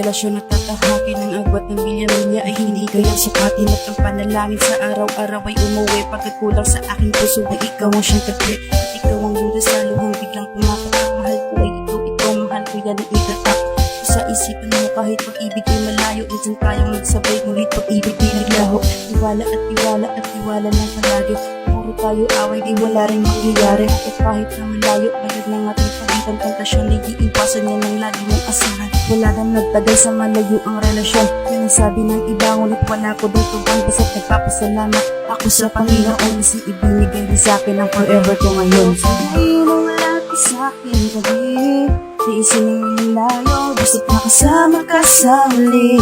relasyon na tatahakin ng agwat ng milya-milya ay hindi kayang sukatin. At ang panalangin sa araw-araw ay umuwi pagkat kulang sa aking puso ay ikaw ang siyang katli. At ikaw ang duda sa luhang biglang pumapatak. Mahal ko ay ikaw, mahal ko yan ang itatak sa isipan mo. Kahit pag-ibig ay malayo, minsan tayong magsabay, ngunit pag-ibig ay naglaho. Tiwala at tiwala at tiwala ng palagi. Puro tayo away, di wala rin mangyayari. At kahit na malayo, bayad ng ating pagitan, tentasyon ay iiwasan niya ng lagi mong asahan. Wala nang nagtagal sa malayo ang relasyon. Yan ang sabi ng iba, ngunit wala ko dito bang basta't nagpapasalamat ako sa Panginoon kasi ibinigay din sa akin ang forever ko ngayon. Sabihin ang lagi sa akin gabi, tiisin ang nilayo, basta't makasama ka sa huli.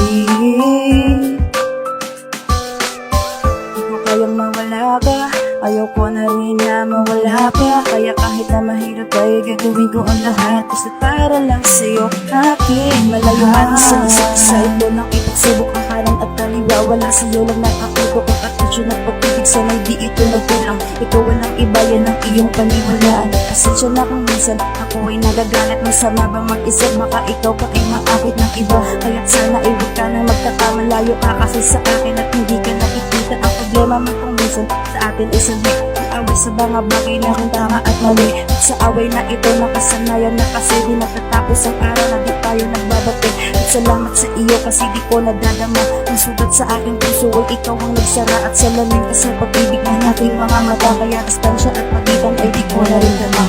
Di ko kayang mawala ka, ayaw ko na rin na mawala ka. Kaya kahit na mahirap ay gagawin ko ang lahat, basta para lang sa'yo aking malayuan. Sa isa't isa ito nang ipagsubok ang kanan at kaliwa. Wala sa'yo lang nakakito ang atensyon at pag-ibig, sana'y di ito nagkulang. Ikaw walang iba, yan ang iyong paniwalaan. Pasensya na kung minsan ako ay nagagalit, masama bang mag-isip, baka ikaw pa ay maakit ng iba. Kaya't sana ay huwag ka nang magkakamalayo ka kasi sa akin at hindi ka nakikita. Ang problema man kung minsan sa atin ay sabi ang away sa mga bagay na kung tama at mali. At sa away na ito nakasanayan na kasi di natatapos ang araw na di tayo nagbabati. At salamat sa iyo kasi di ko nadadama ang sugat sa aking puso ay ikaw ang nagsara at salamin ka sa pag-ibig ng ating mga mata. Kaya distansya at pagitan ay di ko na rin dama.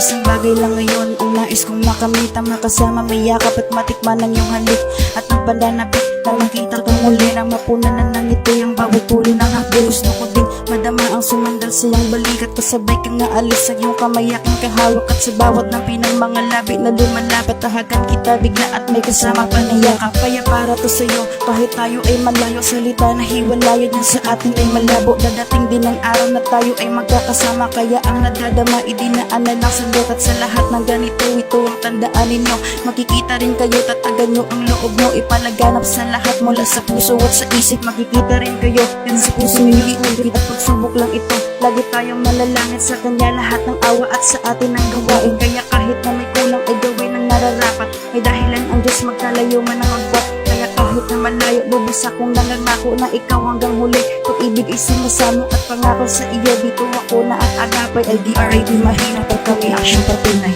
Isang bagay lang ngayon ang nais kong makamit, ang makasama, mayakap at matikman ng iyong halik. At ang pananabik na makita kong muli nang mapunan na ng ngiti ang bawat tuloy ng hapdi. Gusto ko din madama ang sumandal sa iyong balikat, kasabay kang naalis sa iyong kamay aking kahawak. At sa bawat ng pinang mga labi na lumalapit, tahagan kita bigla at may kasama panayakap. Kaya para to sa'yo kahit tayo ay malayo, salita na hiwalayan yan sa atin ay malabo. Dadating din ang araw na tayo ay magkakasama, kaya ang nadadama idinaan na lang sa at sa lahat ng ganito, ito ang tandaan ninyo. Makikita rin kayo, tatagan nyo ang loob nyo, ipalaganap sa lahat mula sa puso at sa isip. Makikita rin kayo, yan sa puso ninyo iulit at pagsubok lang ito. Lagi tayong malalangit sa kanya, lahat ng awa at sa atin ang gawain. Kaya kahit na may kulang ay gawin ang nararapat, may dahilan ang Diyos magkalayo man ang agwat. Kaya kahit na malayo, lubos akong nangangako na ikaw hanggang huli. Pag-ibig ay sinasamo at pangako sa iyo, dito ako na at agapay ay di mahina pag kami ang siyang patunay.